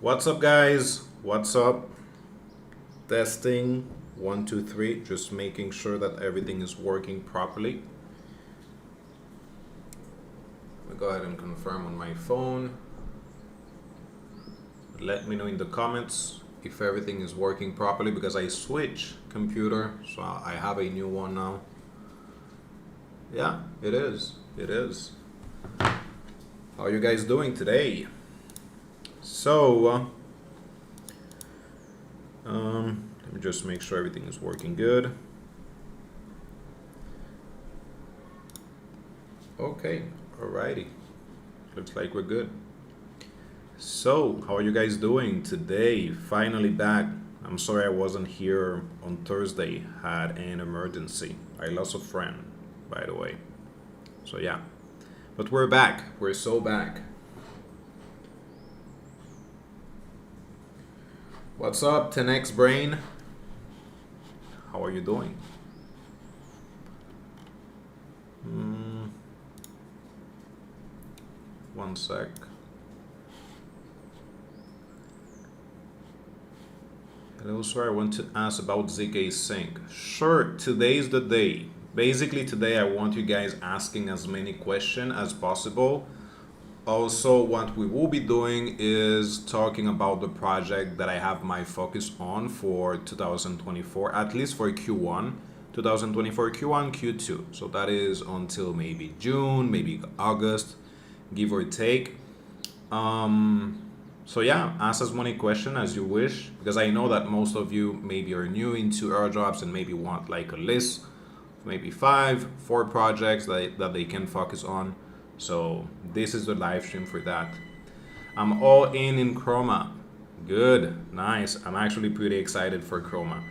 What's up, guys? What's up? Testing 1 2 3, just making sure that everything is working properly. Let me go ahead and confirm on my phone. Let me know in the comments if everything is working properly, because I switched computer, so I have a new one now. Yeah, it is. It is. How are you guys doing today? So, let me just make sure everything is working good. Okay, alrighty. Looks like we're good. So, how are you guys doing today? Finally back. I'm sorry I wasn't here on Thursday. Had an emergency. I lost a friend, by the way. So yeah, but we're back. We're so back. What's up, 10x Brain? How are you doing? One sec. Hello, sir. I want to ask about ZK Sync. Sure, today's the day. Basically, today I want you guys asking as many questions as possible. Also, what we will be doing is talking about the project that I have my focus on for 2024, at least for Q1, 2024, Q1, Q2. So that is until maybe June, maybe August, give or take. So yeah, ask as many questions as you wish, because I know that most of you maybe are new into airdrops and maybe want like a list, maybe 4 projects that they can focus on. So this is the live stream for that. I'm all in Chroma. Good, nice. I'm actually pretty excited for Chroma.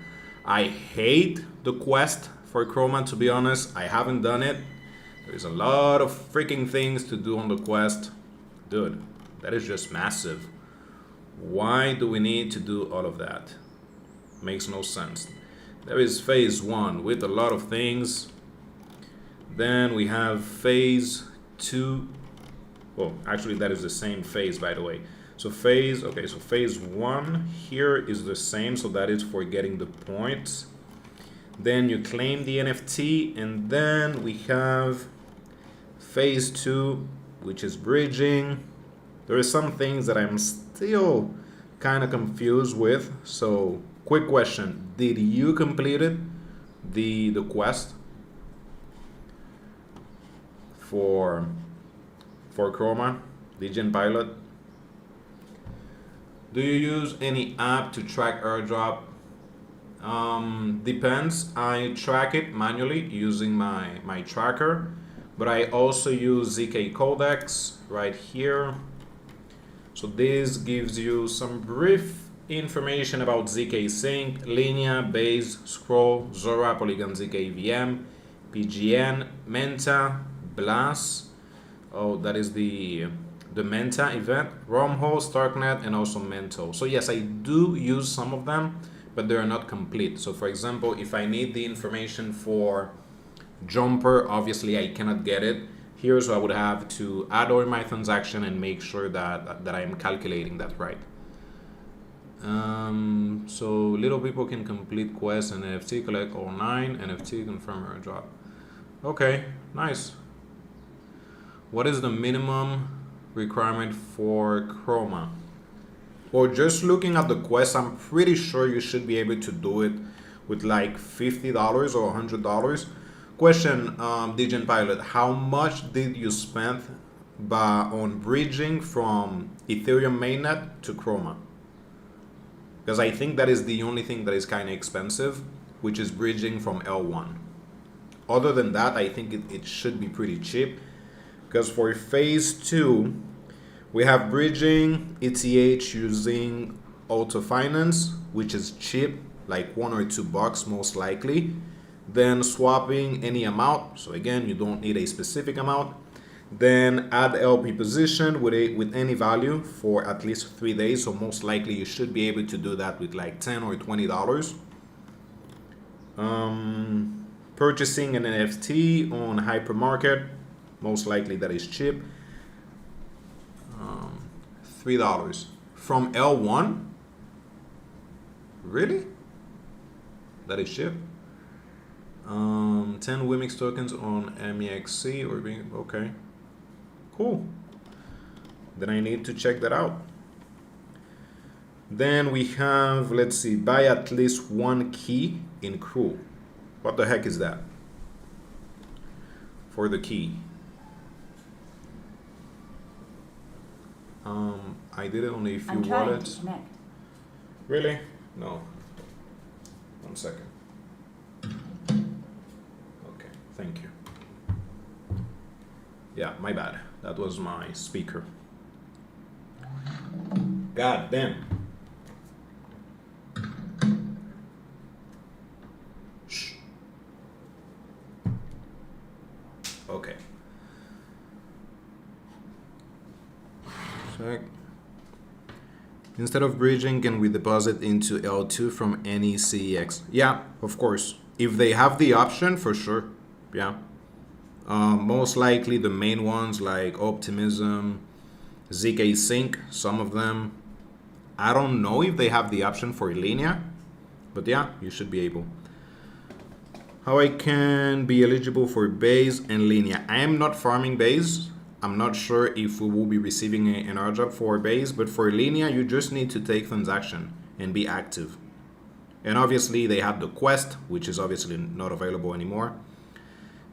I hate the quest for Chroma, to be honest. I haven't done it. There's a lot of freaking things to do on the quest. Dude, that is just massive. Why do we need to do all of that? Makes no sense. There is phase 1 with a lot of things. Then we have phase 2. Well, actually that is the same phase, by the way. So phase 1 here is the same, so that is for getting the points. Then you claim the NFT, and then we have phase 2, which is bridging. There are some things that I'm still kind of confused with. So quick question, did you complete it, the quest for Chroma, the Gen Pilot? Do you use any app to track airdrop? Depends. I track it manually using my tracker, but I also use ZK Codex right here. So this gives you some brief information about ZK Sync, Linea, Base, Scroll, Zora, Polygon ZK VM, PGN, Menta, Blast. Oh, that is the Menta event, Romho, Starknet, and also Mento. So yes, I do use some of them, but they are not complete. So for example, if I need the information for Jumper, obviously I cannot get it here, so I would have to add all my transaction and make sure that I am calculating that right. So little people can complete quests and NFT, collect all 9 NFT, confirm airdrop. Okay, nice. What is the minimum requirement for Chroma? Well, just looking at the quest, I'm pretty sure you should be able to do it with like $50 or $100. Question, Degen Pilot, how much did you spend on bridging from Ethereum mainnet to Chroma? Because I think that is the only thing that is kind of expensive, which is bridging from L1. Other than that, I think it should be pretty cheap. Because for phase 2, we have bridging ETH using Auto Finance, which is cheap, like $1 or $2 most likely. Then swapping any amount. So again, you don't need a specific amount. Then add LP position with any value for at least 3 days. So most likely you should be able to do that with like $10 or $20. Purchasing an NFT on Hypermarket. Most likely that is cheap. $3 from L1? Really? That is shit. 10 Wimix tokens on MEXC or being okay. Cool. Then I need to check that out. Then we have, let's see, buy at least one key in crew. What the heck is that? For the key. I did it on a few wallets. Really? No. 1 second. Okay, thank you. Yeah, my bad. That was my speaker. God damn. Shh. Okay. Check. Instead of bridging, can we deposit into L2 from any CEX? Yeah, of course. If they have the option, for sure. Yeah. Most likely the main ones like Optimism, ZK Sync, some of them. I don't know if they have the option for Linea, but yeah, you should be able. How I can be eligible for Base and Linea? I am not farming Base. I'm not sure if we will be receiving an airdrop for Base, but for Linea, you just need to take transaction and be active. And obviously they have the quest, which is obviously not available anymore.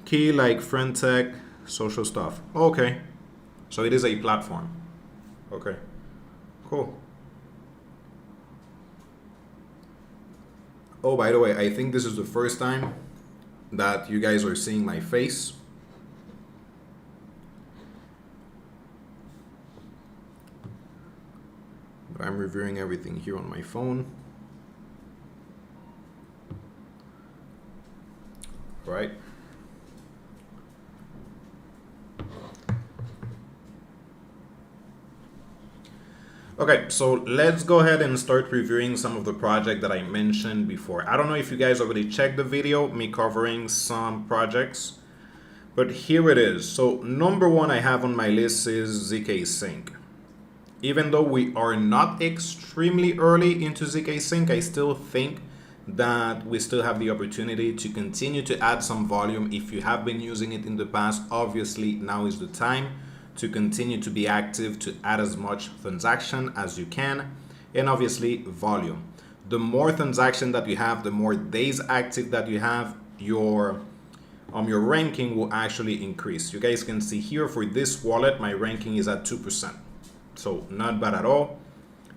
Key like friend tech, social stuff. Okay. So it is a platform. Okay. Cool. Oh, by the way, I think this is the first time that you guys are seeing my face. But I'm reviewing everything here on my phone. Right. Okay, so let's go ahead and start reviewing some of the projects that I mentioned before. I don't know if you guys already checked the video, me covering some projects, but here it is. So number one I have on my list is ZK Sync. Even though we are not extremely early into ZK Sync, I still think that we still have the opportunity to continue to add some volume. If you have been using it in the past, obviously now is the time to continue to be active, to add as much transaction as you can, and obviously volume. The more transaction that you have, the more days active that you have, your ranking will actually increase. You guys can see here for this wallet, my ranking is at 2%. So not bad at all.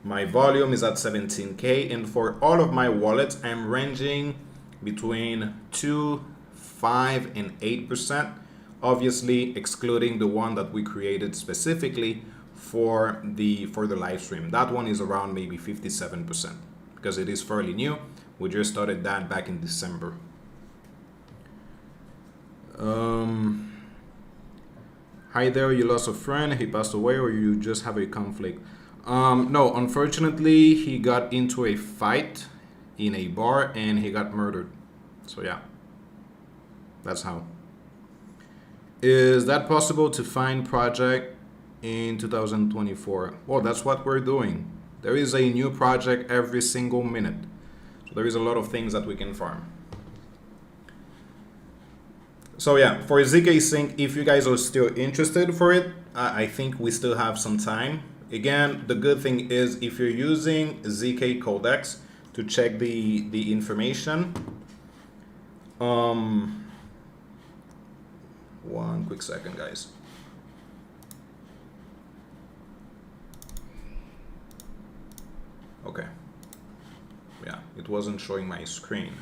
My volume is at 17K, and for all of my wallets, I'm ranging between 2, 5, and 8%. Obviously excluding the one that we created specifically for the live stream. That one is around maybe 57% because it is fairly new. We just started that back in December. Hi there, you lost a friend, he passed away, or you just have a conflict? No, unfortunately he got into a fight in a bar and he got murdered. So yeah, that's how. Is that possible to find project in 2024? Well, that's what we're doing. There is a new project every single minute. So there is a lot of things that we can farm. So yeah, for ZK Sync, if you guys are still interested for it, I think we still have some time. Again, the good thing is if you're using ZK Codex to check the information, one quick second, guys. Okay. Yeah, it wasn't showing my screen.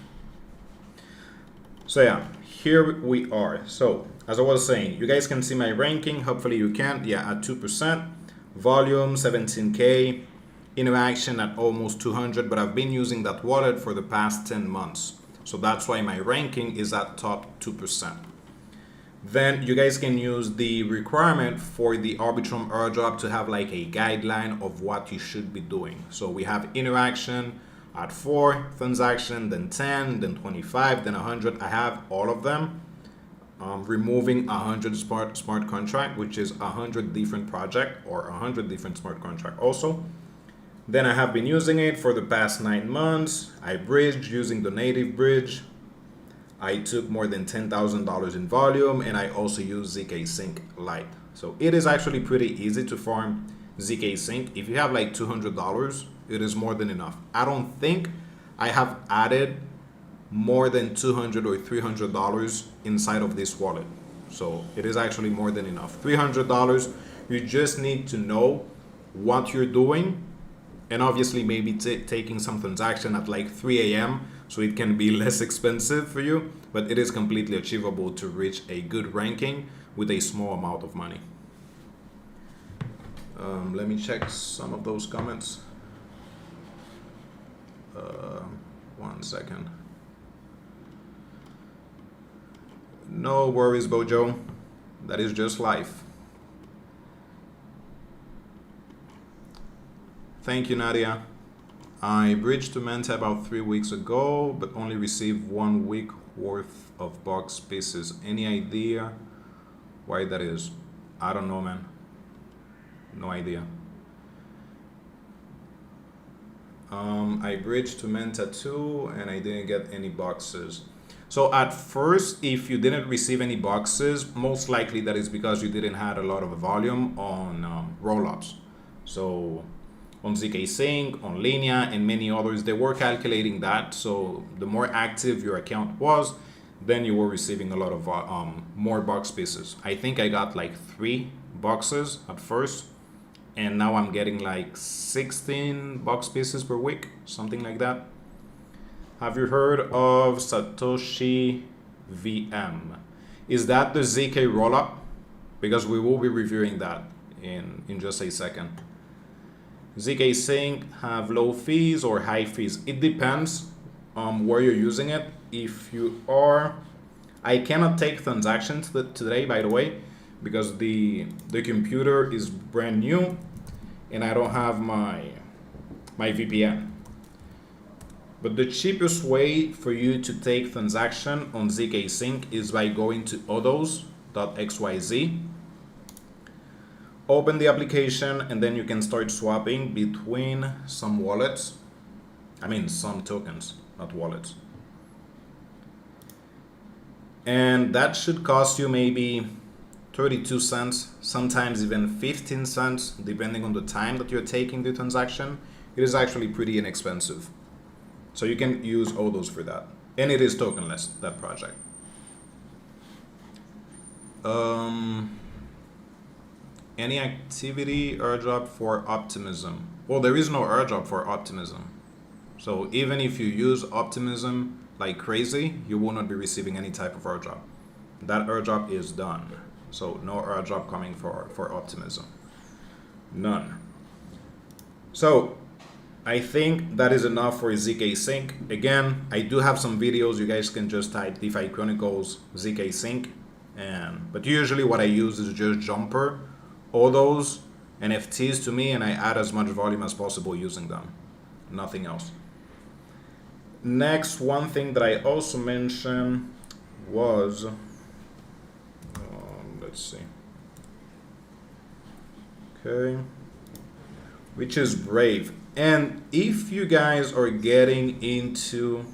So yeah, here we are. So as I was saying, you guys can see my ranking. Hopefully you can. Yeah, at 2%. Volume 17K. Interaction at almost 200. But I've been using that wallet for the past 10 months. So that's why my ranking is at top 2%. Then you guys can use the requirement for the Arbitrum airdrop to have like a guideline of what you should be doing. So we have interaction at 4, transaction, then 10, then 25, then 100. I have all of them. Removing 100 smart contract, which is 100 different project or 100 different smart contract also. Then I have been using it for the past 9 months. I bridged using the native bridge. I took more than $10,000 in volume, and I also use ZK Sync Lite. So it is actually pretty easy to farm ZK Sync. If you have like $200, it is more than enough. I don't think I have added more than $200 or $300 inside of this wallet. So it is actually more than enough. $300, you just need to know what you're doing, and obviously maybe taking some transaction at like 3 a.m. so it can be less expensive for you, but it is completely achievable to reach a good ranking with a small amount of money. Let me check some of those comments. 1 second. No worries, Bojo. That is just life. Thank you, Nadia. I bridged to Manta about 3 weeks ago, but only received 1 week worth of box pieces. Any idea why that is? I don't know, man. No idea. I bridged to Manta too, and I didn't get any boxes. So at first, if you didn't receive any boxes, most likely that is because you didn't have a lot of volume on rollups. So on ZK Sync, on Linea, and many others, they were calculating that. So the more active your account was, then you were receiving a lot of more box pieces. I think I got like 3 boxes at first, and now I'm getting like 16 box pieces per week, something like that. Have you heard of Satoshi VM? Is that the ZK rollup? Because we will be reviewing that in just a second. ZK Sync have low fees or high fees. It depends on where you're using it. If you are, I cannot take transactions today, by the way, because the computer is brand new and I don't have my VPN. But the cheapest way for you to take transaction on ZK Sync is by going to IDOs.xyz. Open the application, and then you can start swapping between some wallets. I mean, some tokens, not wallets. And that should cost you maybe 32 cents, sometimes even 15 cents, depending on the time that you're taking the transaction. It is actually pretty inexpensive. So you can use all those for that. And it is tokenless, that project. Any activity airdrop for optimism? Well, there is no airdrop for optimism. So even if you use optimism like crazy, you will not be receiving any type of airdrop. That airdrop is done. So no airdrop coming for optimism. None. So I think that is enough for ZK Sync. Again, I do have some videos. You guys can just type DeFi Chronicles ZK Sync. But usually what I use is just Jumper, all those NFTs to me, and I add as much volume as possible using them. Nothing else. Next, one thing that I also mentioned was, let's see. Okay. Which is Brave. And if you guys are getting into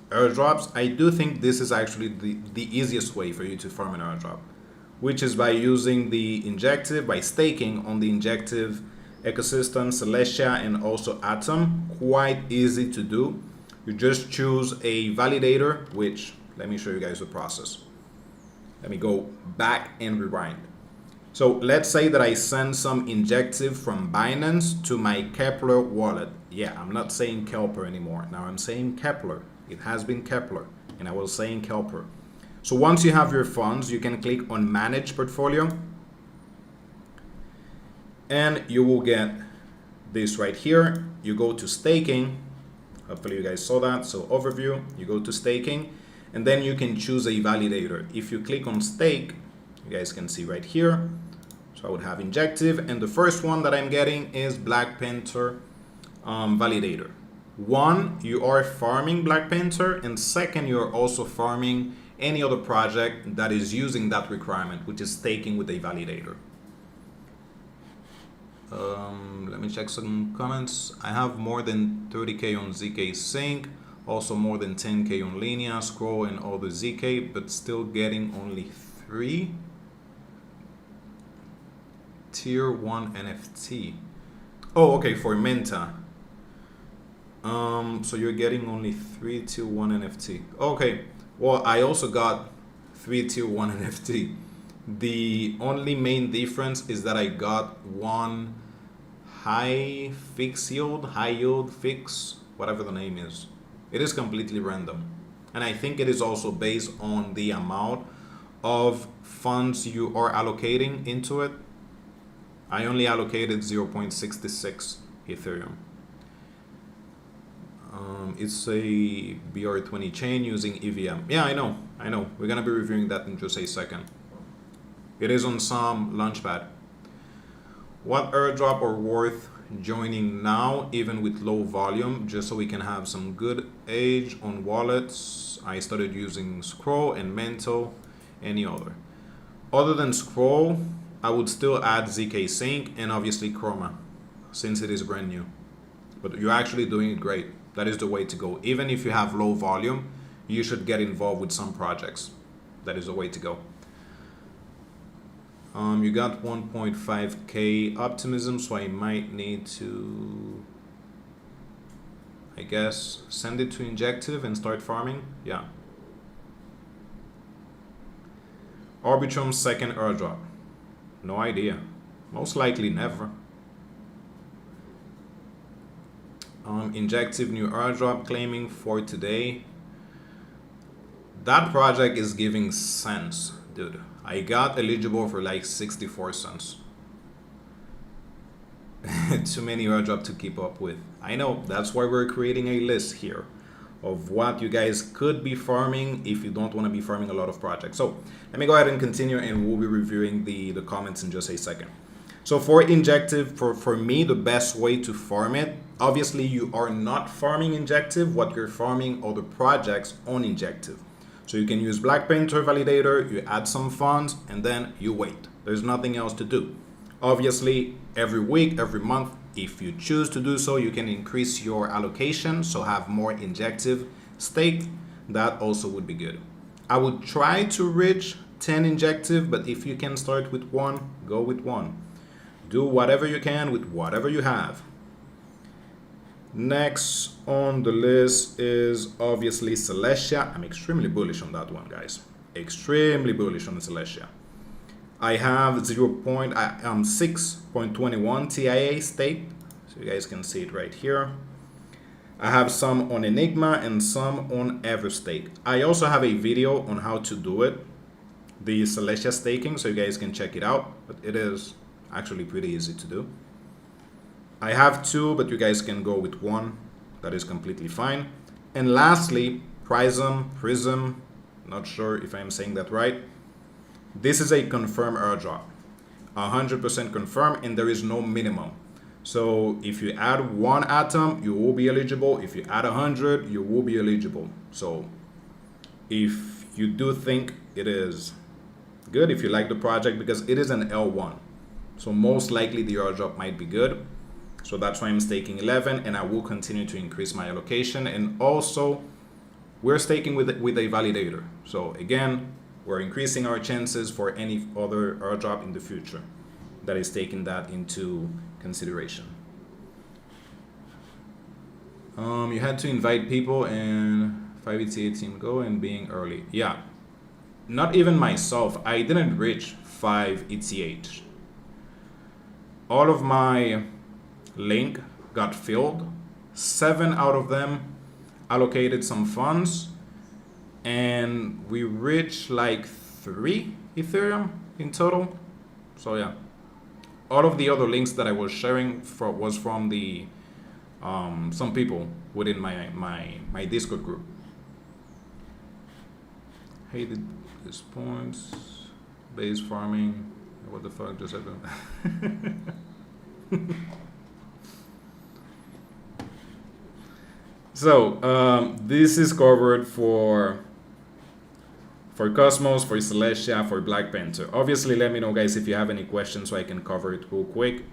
airdrops, I do think this is actually the easiest way for you to farm an airdrop, which is by using the Injective, by staking on the Injective ecosystem, Celestia, and also Atom. Quite easy to do. You just choose a validator, which, let me show you guys the process. Let me go back and rewind. So let's say that I send some Injective from Binance to my Kepler wallet. Yeah, I'm not saying Kelper anymore. Now I'm saying Kepler. It has been Kepler, and I was saying Kelper. So once you have your funds, you can click on Manage Portfolio, and you will get this right here. You go to Staking. Hopefully you guys saw that. So Overview, you go to Staking, and then you can choose a validator. If you click on Stake, you guys can see right here. So I would have Injective, and the first one that I'm getting is Black Panther validator. One, you are farming Black Panther, and second, you are also farming any other project that is using that requirement, which is staking with a validator. Let me check some comments. I have more than 30k on ZK Sync, also more than 10k on Linea, Scroll, and all the ZK, but still getting only 3 tier 1 NFT. Oh, okay, for Menta. So you're getting only 3 tier 1 NFT. Okay, well, I also got 3 tier 1 NFT. The only main difference is that I got one high yield fix, whatever the name is. It is completely random. And I think it is also based on the amount of funds you are allocating into it. I only allocated 0.66 Ethereum. It's a BR20 chain using EVM. Yeah, I know. We're gonna be reviewing that in just a second. It is on some launchpad. What airdrop are worth joining now, even with low volume, just so we can have some good age on wallets? I started using Scroll and Mento, any other. Other than Scroll, I would still add ZK Sync and obviously Chroma, since it is brand new. But you're actually doing it great. That is the way to go. Even if you have low volume, you should get involved with some projects. That is the way to go. You got 1.5k optimism, so I might need to, I guess, send it to Injective and start farming. Yeah. Arbitrum's second airdrop. No idea. Most likely never. Injective new airdrop claiming for today. That project is giving cents, dude. I got eligible for like 64 cents. Too many airdrop to keep up with. I know, that's why we're creating a list here of what you guys could be farming if you don't want to be farming a lot of projects. So let me go ahead and continue, and we'll be reviewing the comments in just a second. So for Injective, for me, the best way to farm it, obviously you are not farming Injective. What you're farming are the projects on Injective. So you can use Black Panther Validator, you add some funds, and then you wait. There's nothing else to do. Obviously, every week, every month, if you choose to do so, you can increase your allocation, so have more Injective staked. That also would be good. I would try to reach 10 Injective, but if you can start with 1, go with 1. Do whatever you can with whatever you have. Next on the list is obviously Celestia. I'm extremely bullish on that one, guys. Extremely bullish on Celestia. I have 6.21 TIA staked, so you guys can see it right here. I have some on Enigma and some on Everstake. I also have a video on how to do it, the Celestia staking, so you guys can check it out, but it is actually pretty easy to do. I have 2, but you guys can go with 1. That is completely fine. And lastly, Prism, not sure if I'm saying that right. This is a confirmed airdrop, 100% confirmed, and there is no minimum. So if you add 1 atom, you will be eligible. If you add 100, you will be eligible. So if you do think it is good, if you like the project, because it is an L1, so most likely the airdrop might be good. So that's why I'm staking 11, and I will continue to increase my allocation. And also, we're staking with a validator. So again, we're increasing our chances for any other airdrop in the future that is taking that into consideration. You had to invite people and 5ETA team go and being early. Yeah, not even myself. I didn't reach 5 ETH. All of my link got filled. 7 out of them allocated some funds, and we reached like 3 Ethereum in total. So yeah, all of the other links that I was sharing was from the some people within my Discord group. Hated these points. Base farming. What the fuck just happened? So this is covered for Cosmos, for Celestia, for Black Panther. Obviously, let me know, guys, if you have any questions so I can cover it real quick.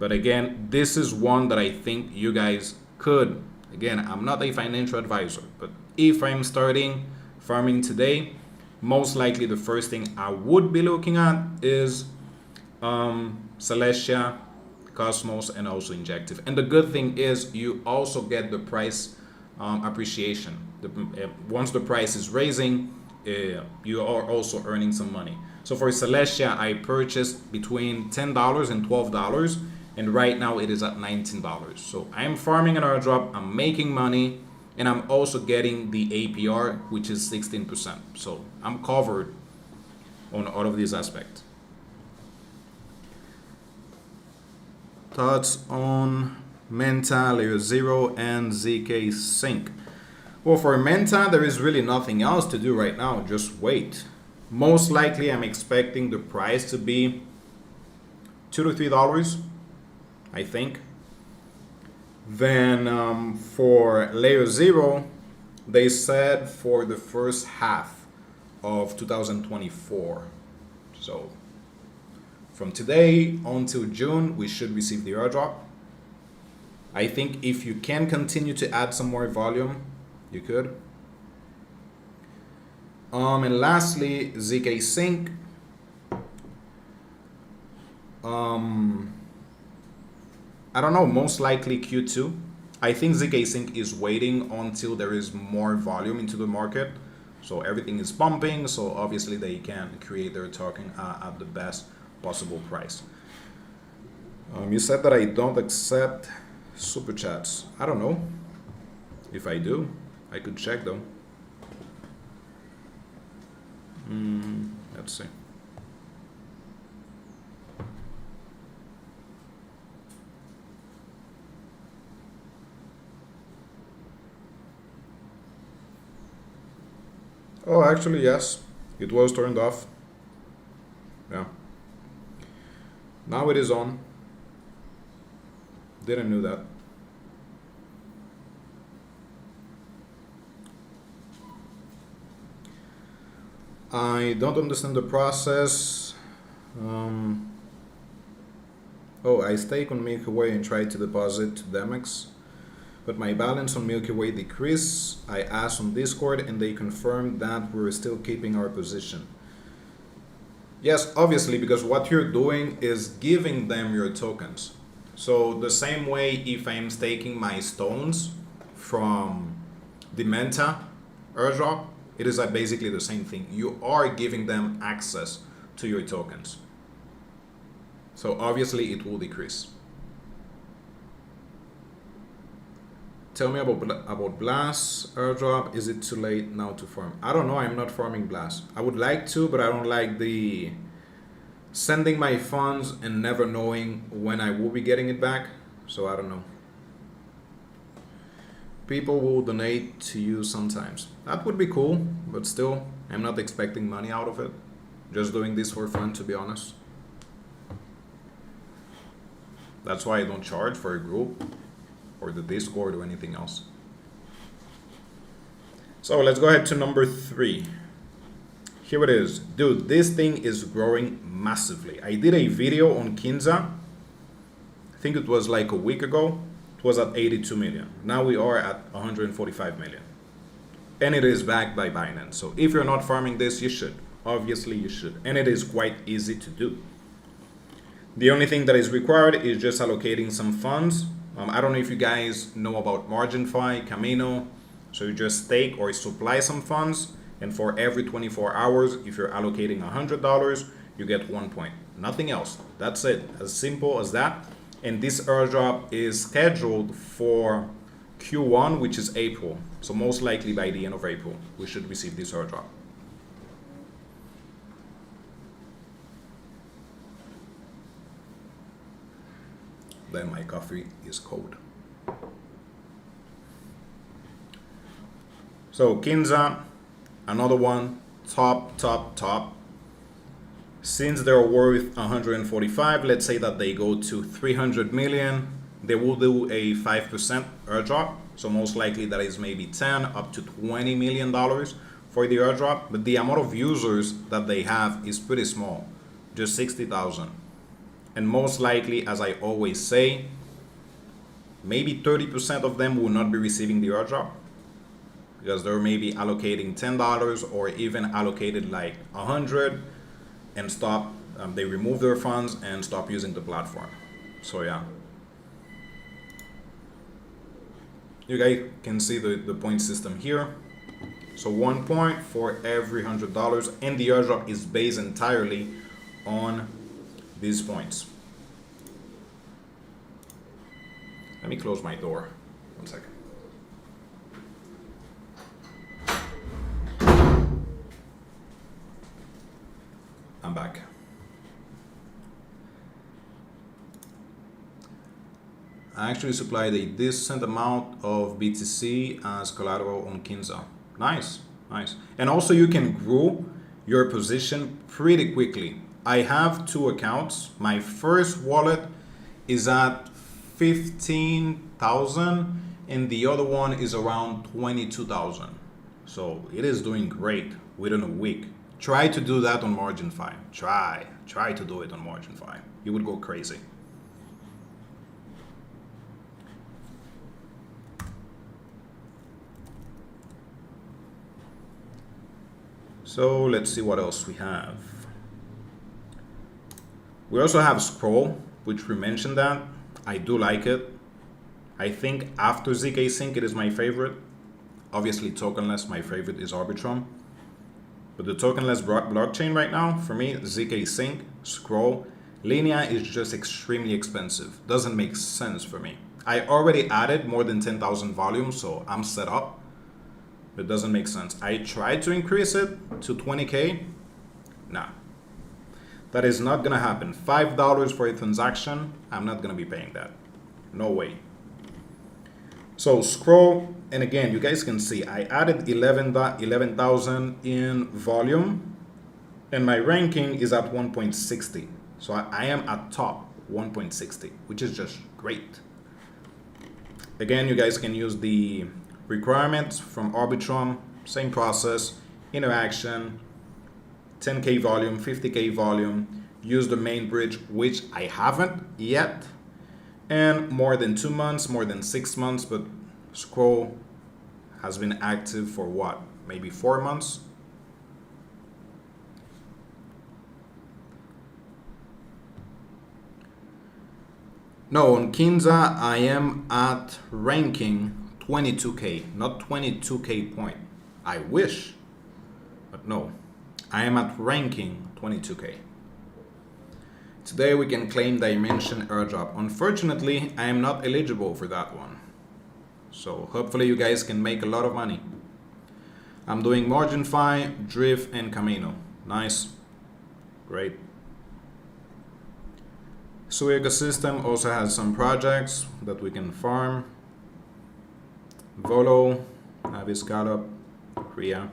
But again, this is one that I think you guys could. Again, I'm not a financial advisor, but if I'm starting farming today, most likely the first thing I would be looking at is Celestia, Cosmos, and also Injective. And the good thing is you also get the price appreciation. Once the price is raising, you are also earning some money. So for Celestia, I purchased between $10 and $12, and right now it is at $19. So I'm farming an airdrop, I'm making money, and I'm also getting the APR, which is 16%. So I'm covered on all of these aspects. Thoughts on Menta, Layer 0, and ZK Sync? Well, for Menta, there is really nothing else to do right now. Just wait. Most likely, I'm expecting the price to be $2 to $3, I think. Then for Layer 0, they said for the first half of 2024. So from today until June, we should receive the airdrop. I think if you can continue to add some more volume, you could. And lastly, ZK Sync. I don't know, most likely Q2. I think ZK Sync is waiting until there is more volume into the market. So everything is pumping, so obviously they can create their token at the best possible price. You said that I don't accept super chats. I don't know. If I do, I could check though. Let's see. Oh, actually, yes. It was turned off. Yeah. Now it is on. Didn't know that. I don't understand the process. Oh, I stake on Milky Way and try to deposit to Demex, but my balance on Milky Way decreased. I asked on Discord and they confirmed that we're still keeping our position. Yes, obviously, because what you're doing is giving them your tokens. So the same way if I'm staking my stones from the Menta airdrop, it is basically the same thing. You are giving them access to your tokens. So obviously it will decrease. Tell me about Blast airdrop. Is it too late now to farm? I don't know. I'm not farming Blast. I would like to, but I don't like the sending my funds and never knowing when I will be getting it back. So I don't know. People will donate to you sometimes. That would be cool, but still, I'm not expecting money out of it. Just doing this for fun, to be honest. That's why I don't charge for a group or the Discord or anything else. So let's go ahead to number 3. Here it is. Dude, this thing is growing massively. I did a video on Kinza. I think it was like a week ago. It was at 82 million. Now we are at 145 million. And it is backed by Binance. So if you're not farming this, you should. Obviously you should. And it is quite easy to do. The only thing that is required is just allocating some funds. I don't know if you guys know about MarginFi, Kamino. So you just stake or supply some funds. And for every 24 hours, if you're allocating $100, you get 1 point. Nothing else. That's it. As simple as that. And this airdrop is scheduled for Q1, which is April. So most likely by the end of April, we should receive this airdrop. Then my coffee is cold. So Kinza, another one, top. Since they're worth 145, let's say that they go to 300 million, they will do a 5% airdrop. So most likely that is maybe 10 up to $20 million for the airdrop. But the amount of users that they have is pretty small, just 60,000. And most likely, as I always say, maybe 30% of them will not be receiving the airdrop because they're maybe allocating $10 or even allocated like 100 and stop. They remove their funds and stop using the platform. So yeah. You guys can see the point system here. So 1 point for every $100, and the airdrop is based entirely on these points. Let me close my door. 1 second. I'm back. I actually supplied a decent amount of BTC as collateral on Kinza. Nice, nice. And also you can grow your position pretty quickly. I have 2 accounts. My first wallet is at 15,000 and the other one is around 22,000. So it is doing great within a week. Try to do that on MarginFi. Try to do it on MarginFi. You would go crazy. So let's see what else we have. We also have Scroll, which we mentioned that. I do like it. I think after ZK Sync, it is my favorite. Obviously, tokenless, my favorite is Arbitrum. But the tokenless blockchain right now, for me, ZK Sync, Scroll, Linea is just extremely expensive. Doesn't make sense for me. I already added more than 10,000 volume, so I'm set up. It doesn't make sense. I tried to increase it to 20K. Nah, that is not gonna happen. $5 for a transaction, I'm not gonna be paying that. No way. So Scroll, and again, you guys can see I added 11,000 in volume, and my ranking is at 1.60. So I am at top 1.60, which is just great. Again, you guys can use the requirements from Arbitrum, same process, interaction, 10K volume, 50K volume, use the main bridge, which I haven't yet, and more than 2 months, more than 6 months, but Scroll has been active for what, maybe 4 months? No, on Kinza, I am at ranking 22K, not 22K point. I wish, but no. I am at ranking 22K. Today we can claim Dimension airdrop. Unfortunately, I am not eligible for that one. So hopefully you guys can make a lot of money. I'm doing MarginFi, Drift, and Kamino. Nice. Great. So ecosystem also has some projects that we can farm. Volo, Aviscalop, Korea.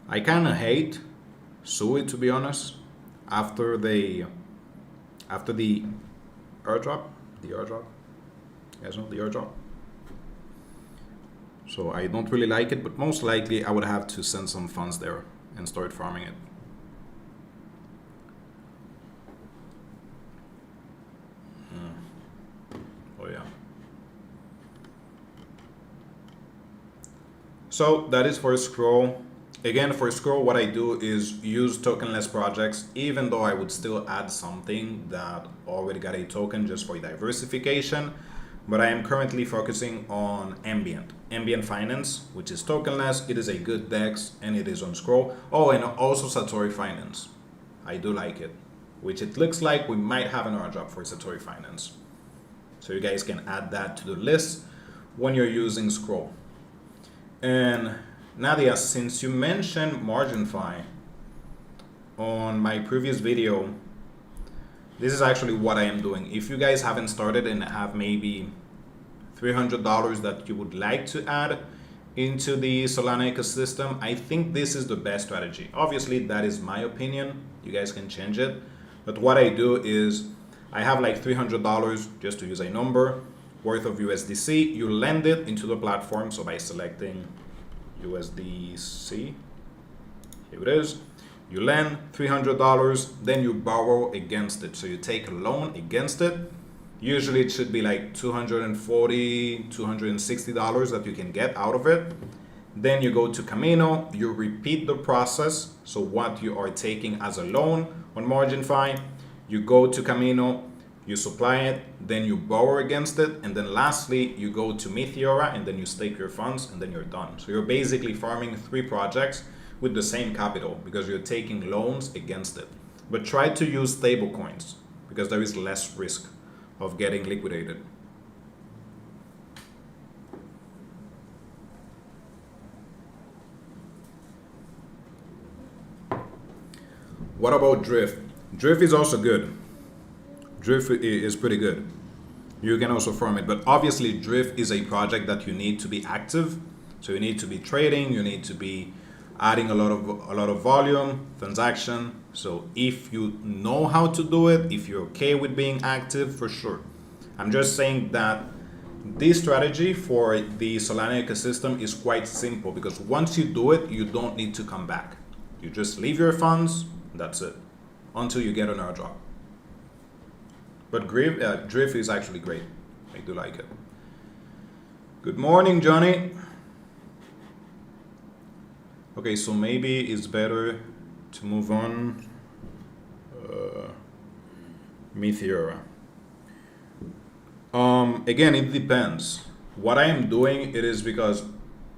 I kind of hate Sui, to be honest. After the airdrop, you guys know the airdrop. So I don't really like it, but most likely I would have to send some funds there and start farming it. Oh yeah. So that is for Scroll. Again, for Scroll, what I do is use tokenless projects, even though I would still add something that already got a token just for diversification. But I am currently focusing on Ambient Finance, which is tokenless. It is a good DEX and it is on Scroll. Oh, and also Satori Finance. I do like it, which it looks like we might have an airdrop for Satori Finance. So you guys can add that to the list when you're using Scroll. And Nadia, since you mentioned MarginFi on my previous video, this is actually what I am doing. If you guys haven't started and have maybe $300 that you would like to add into the Solana ecosystem, I think this is the best strategy. Obviously, that is my opinion. You guys can change it. But what I do is I have like $300, just to use a number, worth of USDC. You lend it into the platform. So by selecting USDC, here it is. You lend $300, then you borrow against it. So you take a loan against it. Usually it should be like $240, $260 that you can get out of it. Then you go to Kamino, you repeat the process. So what you are taking as a loan on MarginFi, you go to Kamino, you supply it, then you borrow against it, and then lastly, you go to Meteora, and then you stake your funds, and then you're done. So you're basically farming 3 projects with the same capital because you're taking loans against it. But try to use stable coins because there is less risk of getting liquidated. What about Drift? Drift is also good. Drift is pretty good. You can also farm it, but obviously Drift is a project that you need to be active. So you need to be trading, you need to be adding a lot of volume, transaction. So if you know how to do it, if you're okay with being active, for sure. I'm just saying that this strategy for the Solana ecosystem is quite simple because once you do it, you don't need to come back. You just leave your funds, that's it, until you get an airdrop. But Drift is actually great. I do like it. Good morning, Johnny. Okay, so maybe it's better to move on. Meteora. Again, it depends. What I am doing, it is because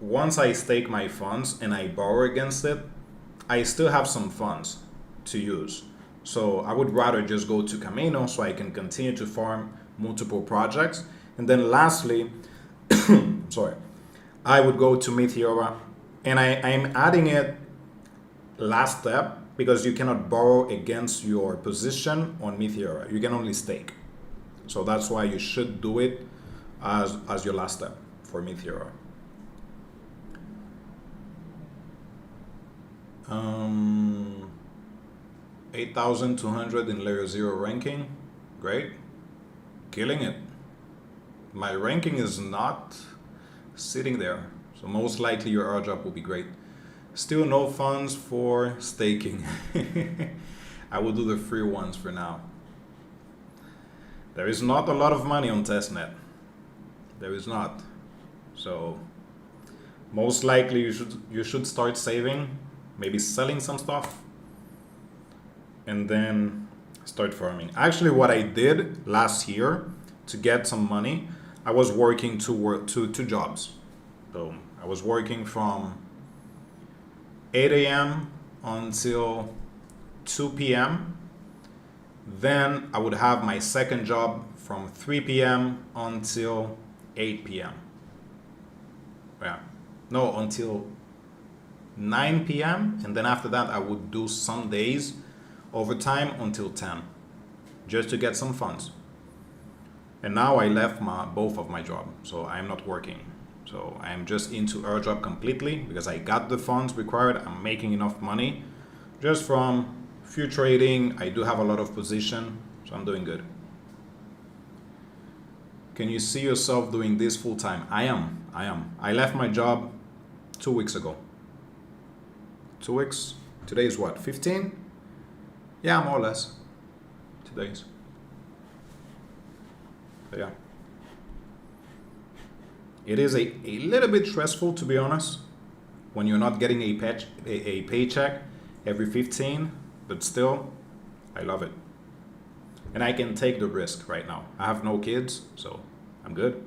once I stake my funds and I borrow against it, I still have some funds to use. So I would rather just go to Kamino so I can continue to farm multiple projects. And then lastly, sorry, I would go to Meteora, and I'm adding it last step because you cannot borrow against your position on Meteora. You can only stake. So that's why you should do it as your last step for Meteora. 8,200 in layer 0 ranking. Great. Killing it. My ranking is not sitting there. So most likely your airdrop will be great. Still no funds for staking. I will do the free ones for now. There is not a lot of money on testnet. There is not. So most likely you should start saving, maybe selling some stuff, and then start farming. Actually, what I did last year to get some money, I was working two jobs. So I was working from 8 a.m. until 2 p.m. Then I would have my second job from 3 p.m. until 8 p.m. Yeah, no, until 9 p.m. And then after that, I would do some days overtime until 10, just to get some funds. And now I left both of my job, so I'm not working. So I'm just into airdrop completely because I got the funds required. I'm making enough money just from few trading. I do have a lot of position, so I'm doing good. Can you see yourself doing this full time? I am. I left my job 2 weeks ago. 2 weeks. Today is what, 15? Yeah, more or less. 2 days. But yeah. It is a little bit stressful, to be honest, when you're not getting a paycheck every 15, but still, I love it. And I can take the risk right now. I have no kids, so I'm good.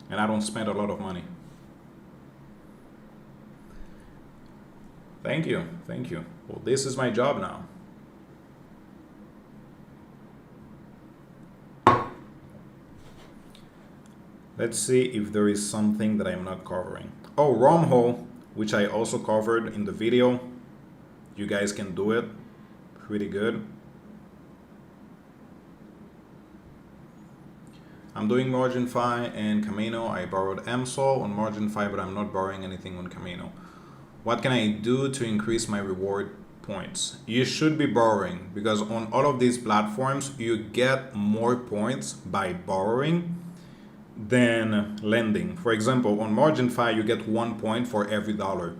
And I don't spend a lot of money. Thank you, thank you. Well, this is my job now. Let's see if there is something that I'm not covering. Oh, Wormhole, which I also covered in the video. You guys can do it. Pretty good. I'm doing MarginFi and Kamino. I borrowed MSOL on MarginFi, but I'm not borrowing anything on Kamino. What can I do to increase my reward points? You should be borrowing because on all of these platforms, you get more points by borrowing than lending. For example, on MarginFi, you get 1 point for every dollar.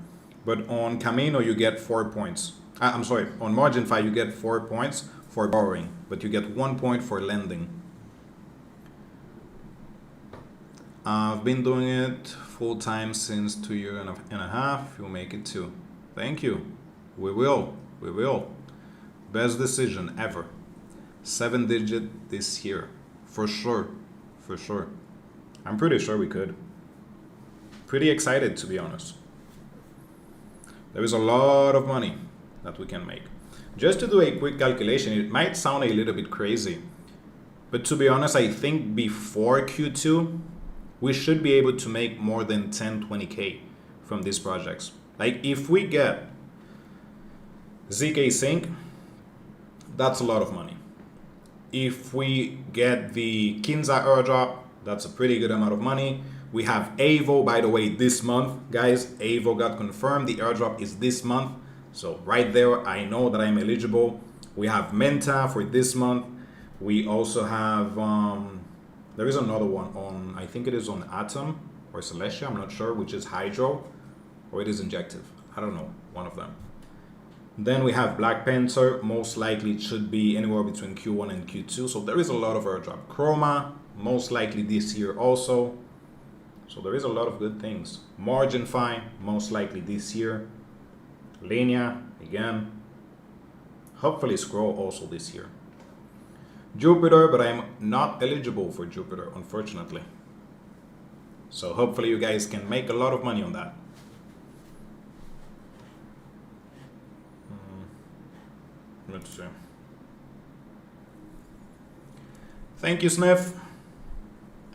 But on Kamino, you get 4 points I'm sorry, on MarginFi you get 4 points for borrowing, but you get 1 point for lending. I've been doing it full time since 2 years and a half. You'll make it too. Thank you. We will. We will. Best decision ever. 7-digit this year. For sure. For sure. I'm pretty sure we could. Pretty excited, to be honest. There is a lot of money that we can make. Just to do a quick calculation, it might sound a little bit crazy, but to be honest, I think before Q2, we should be able to make more than 10-20K from these projects. Like if we get ZK Sync, that's a lot of money. If we get the Kinza airdrop, that's a pretty good amount of money. We have AVO, by the way, this month, guys. AVO got confirmed. The airdrop is this month. So right there, I know that I'm eligible. We have Menta for this month. We also have, there is another one on, I think it is on Atom or Celestia, I'm not sure, which is Hydro, or it is Injective. I don't know, one of them. Then we have Black Panther, most likely it should be anywhere between Q1 and Q2. So there is a lot of airdrop. Chroma, most likely this year also. So there is a lot of good things. MarginFi, most likely this year. Linea, again. Hopefully Scroll also this year. Jupiter, but I'm not eligible for Jupiter, unfortunately. So hopefully you guys can make a lot of money on that. Let's see. Thank you, Sniff.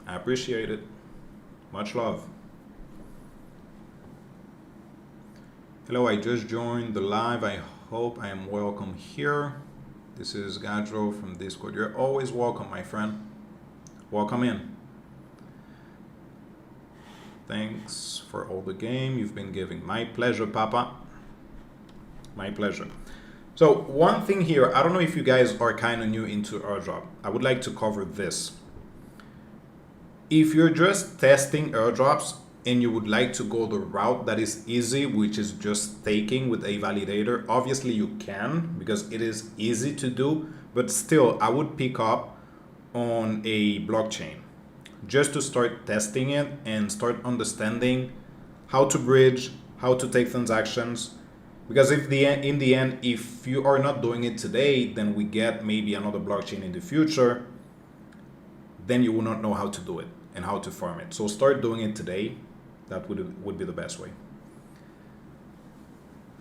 I appreciate it. Much love. Hello, I just joined the live. I hope I am welcome here. This is Gadro from Discord. You're always welcome, my friend. Welcome in. Thanks for all the game you've been giving. My pleasure, Papa. My pleasure. So one thing here, I don't know if you guys are kind of new into airdrop. I would like to cover this. If you're just testing airdrops and you would like to go the route that is easy, which is just staking with a validator, obviously you can because it is easy to do, but still I would pick up on a blockchain just to start testing it and start understanding how to bridge, how to take transactions. Because if in the end, if you are not doing it today, then we get maybe another blockchain in the future, then you will not know how to do it and how to farm it. So start doing it today. That would be the best way.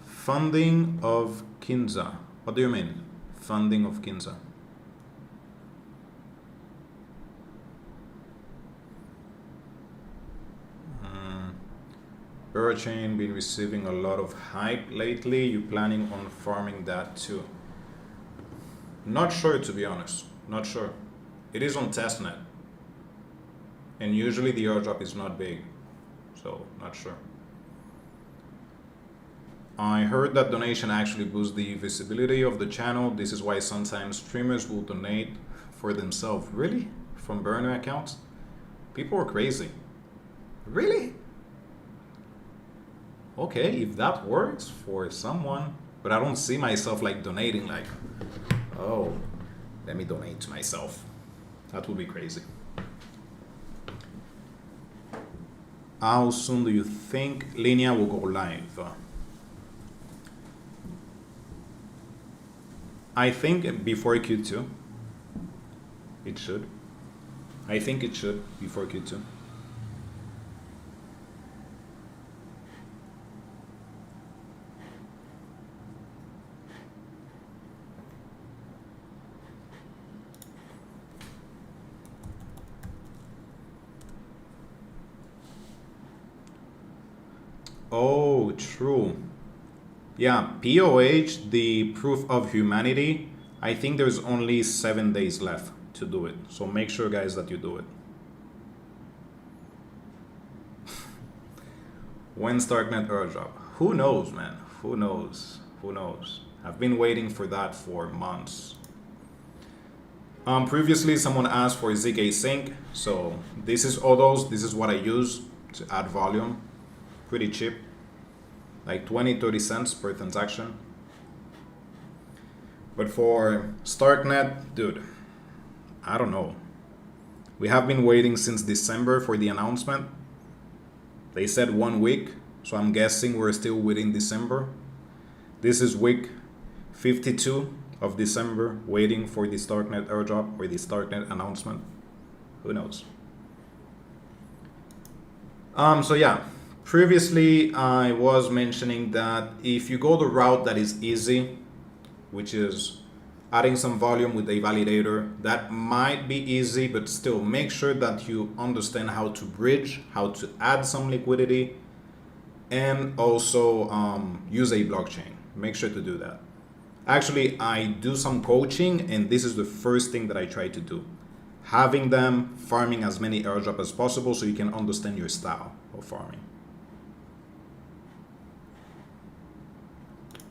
Funding of Kinza. What do you mean? Funding of Kinza. Chain been receiving a lot of hype lately. You planning on farming that too? Not sure, to be honest. Not sure. It is on testnet, and usually the airdrop is not big, so not sure. I heard that donation actually boosts the visibility of the channel. This is why sometimes streamers will donate for themselves. Really? From burner accounts? People are crazy. Really? Okay, if that works for someone, but I don't see myself like donating like, oh, let me donate to myself. That would be crazy. How soon do you think Linea will go live? I think before Q2. It should. I think it should before Q2. Oh, true. Yeah, POH, the proof of humanity, I think there's only 7 days left to do it. So make sure, guys, that you do it. When Starknet airdrop? Who knows, man? Who knows? Who knows? I've been waiting for that for months. Previously, someone asked for ZK Sync. So this is all those. This is what I use to add volume. Pretty cheap, like 20-30 cents per transaction. But for StarkNet, dude, I don't know. We have been waiting since December for the announcement. They said 1 week, so I'm guessing we're still within December. This is week 52 of December, waiting for the StarkNet airdrop or the StarkNet announcement. Who knows? So yeah, previously I was mentioning that if you go the route that is easy, which is adding some volume with a validator, that might be easy, but still make sure that you understand how to bridge, how to add some liquidity, and also use a blockchain. Make sure to do that. Actually, I do some coaching, and this is the first thing that I try to do. Having them farming as many airdrops as possible so you can understand your style of farming.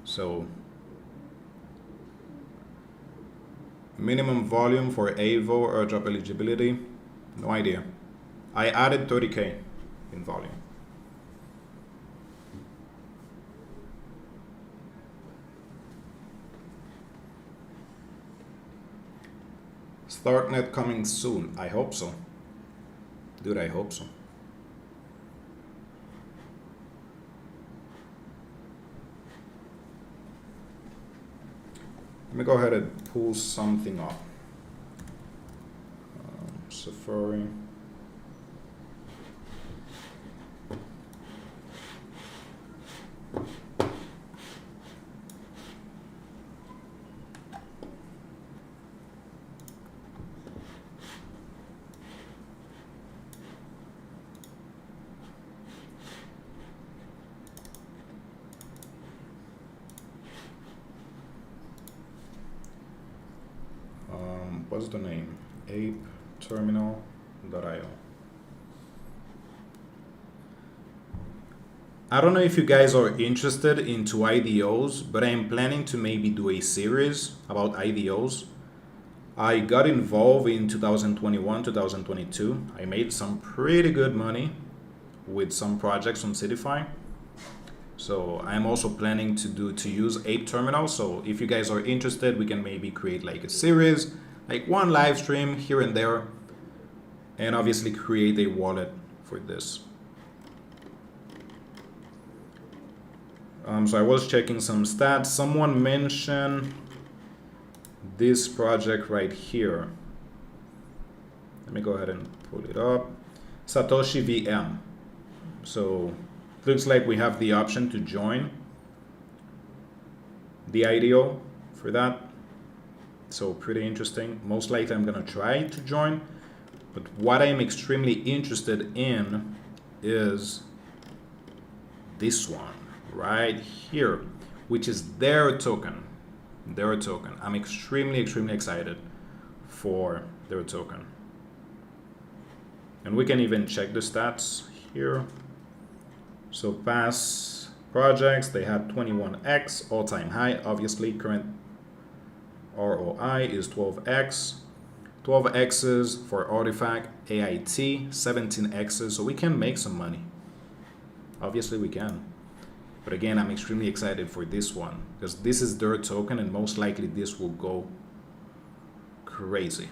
So, minimum volume for AVO airdrop eligibility, no idea. I added 30K in volume. StarkNet coming soon. I hope so. Dude, I hope so. Let me go ahead and pull something up. Safari. What's the name? ApeTerminal.io. I don't know if you guys are interested into IDOs, but I am planning to maybe do a series about IDOs. I got involved in 2021, 2022. I made some pretty good money with some projects on CityFi. So I'm also planning to use Ape Terminal. So if you guys are interested, we can maybe create like a series, like one live stream here and there, and obviously create a wallet for this. So I was checking some stats. Someone mentioned this project right here. Let me go ahead and pull it up. Satoshi VM. So looks like we have the option to join the IDO for that. So pretty interesting. Most likely I'm gonna try to join, but what I'm extremely interested in is this one right here, which is their token. Their token. I'm extremely excited for their token. And we can even check the stats here. So past projects, they had 21x all-time high. Obviously, current ROI is 12x. 12x's for Artifact, AIT, 17x's. So we can make some money. Obviously, we can. But again, I'm extremely excited for this one because this is their token and most likely this will go crazy.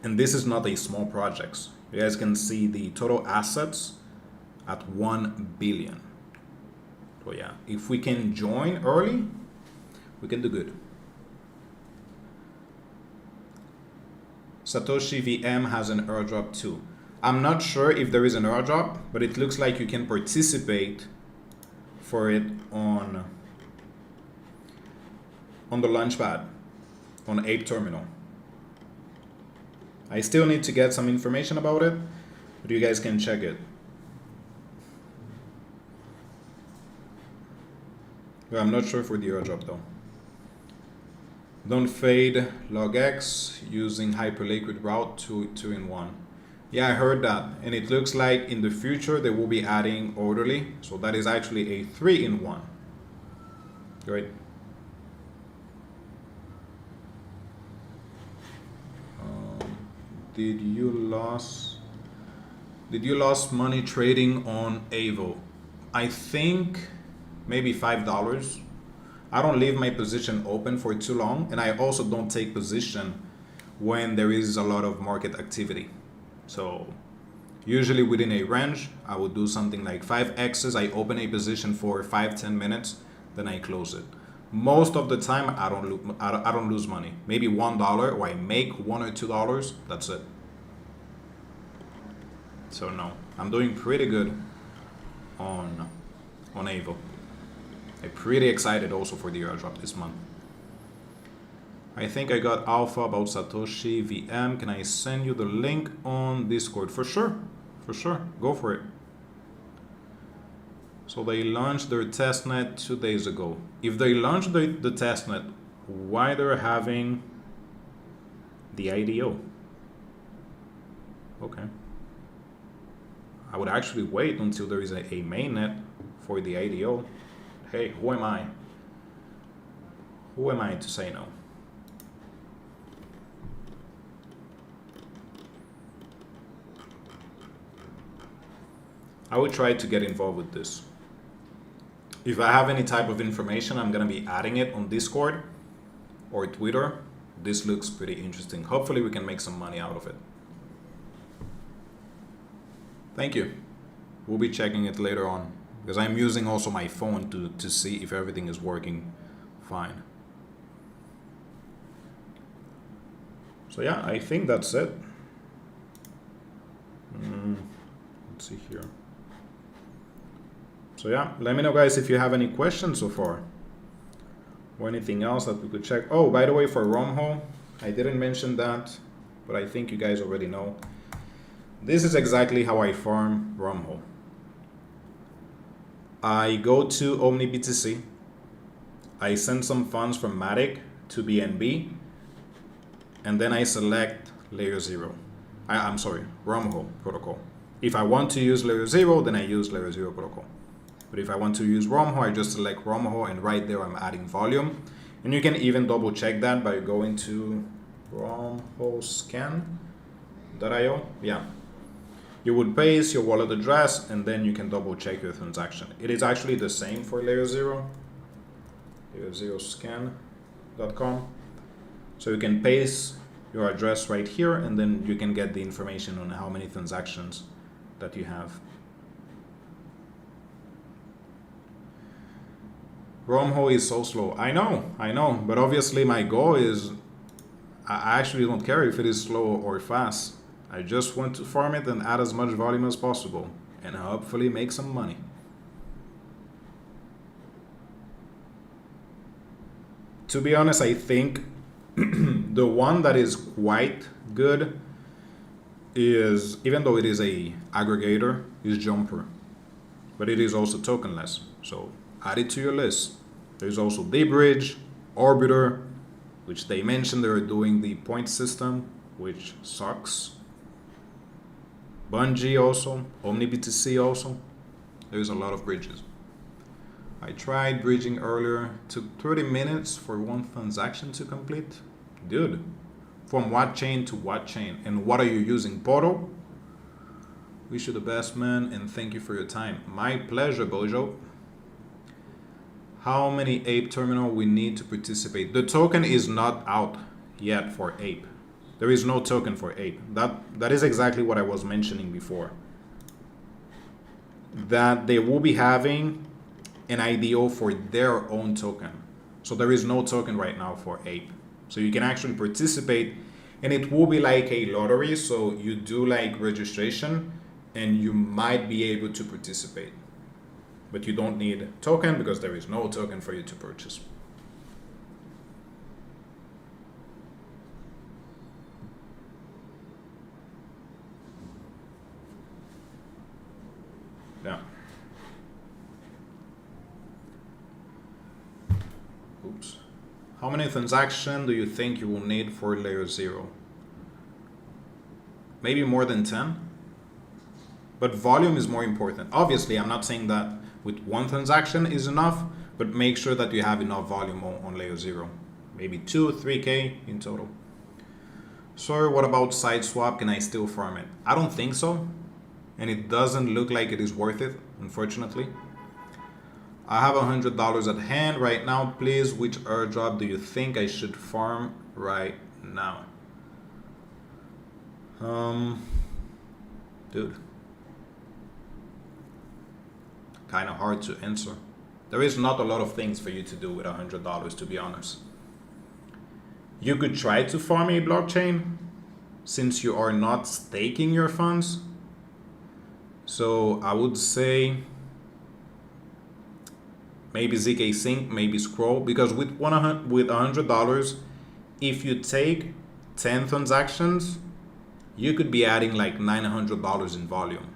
And this is not a small project. You guys can see the total assets at 1 billion. So yeah, if we can join early, we can do good. Satoshi VM has an airdrop too. I'm not sure if there is an airdrop, but it looks like you can participate for it on the launchpad on Ape Terminal. I still need to get some information about it, but you guys can check it. But I'm not sure for the airdrop though. Don't fade log X using Hyperliquid route 2-in-1. Yeah, I heard that. And it looks like in the future they will be adding orderly. So that is actually a 3-in-1. Great. Did you lose money trading on AVO? I think maybe $5. I don't leave my position open for too long, and I also don't take position when there is a lot of market activity. So usually within a range, I will do something like 5x's. I open a position for 5-10 minutes, then I close it. Most of the time, I don't lose money. Maybe $1, or I make $1 or $2. That's it. So no, I'm doing pretty good on Avo. I'm pretty excited also for the airdrop this month. I think I got alpha about Satoshi VM. Can I send you the link on Discord? For sure, go for it. So they launched their testnet 2 days ago. If they launched the testnet, why they're having the IDO? Okay. I would actually wait until there is a mainnet for the IDO. Hey, who am I? Who am I to say no? I will try to get involved with this. If I have any type of information, I'm gonna be adding it on Discord or Twitter. This looks pretty interesting. Hopefully we can make some money out of it. Thank you. We'll be checking it later on, because I'm using also my phone to see if everything is working fine. So yeah, I think that's it. Let's see here. So yeah, let me know guys if you have any questions so far, or anything else that we could check. Oh, by the way, for Romho, I didn't mention that, but I think you guys already know. This is exactly how I farm Romho. I go to OmniBTC, I send some funds from Matic to BNB, and then I select layer 0. I'm sorry, Romho protocol. If I want to use layer 0, then I use layer 0 protocol. But if I want to use Romho, I just select Romho, and right there I'm adding volume. And you can even double check that by going to romhoscan.io. Yeah. You would paste your wallet address, and then you can double check your transaction. It is actually the same for layer 0, layer0scan.com. So you can paste your address right here, and then you can get the information on how many transactions that you have. Romho is so slow. I know, but obviously my goal is, I actually don't care if it is slow or fast. I just want to farm it and add as much volume as possible, and hopefully make some money. To be honest, I think the one that is quite good is, even though it is a aggregator, is Jumper, but it is also tokenless. So add it to your list. There's also Dbridge, Orbiter, which they mentioned they're doing the point system, which sucks. Bungie also, OmniBTC also. There's a lot of bridges. I tried bridging earlier, took 30 minutes for one transaction to complete. Dude, from what chain to what chain? And what are you using, Portal? Wish you the best, man, and thank you for your time. My pleasure, Bojo. How many Ape terminal we need to participate? The token is not out yet for Ape. There is no token for Ape. That is exactly what I was mentioning before. That they will be having an IDO for their own token. So there is no token right now for Ape. So you can actually participate, and it will be like a lottery. So you do like registration, and you might be able to participate. But you don't need a token because there is no token for you to purchase. Yeah. Oops. How many transactions do you think you will need for layer 0? Maybe more than 10? But volume is more important. Obviously, I'm not saying that with one transaction is enough, but make sure that you have enough volume on layer 0. Maybe 2, 3K in total. Sorry, what about side swap? Can I still farm it? I don't think so. And it doesn't look like it is worth it, unfortunately. I have $100 at hand right now. Please, which airdrop do you think I should farm right now? Dude, kind of hard to answer. There is not a lot of things for you to do with $100, to be honest. You could try to farm a blockchain since you are not staking your funds. So I would say maybe ZK Sync, maybe Scroll, because with $100, if you take 10 transactions, you could be adding like $900 in volume.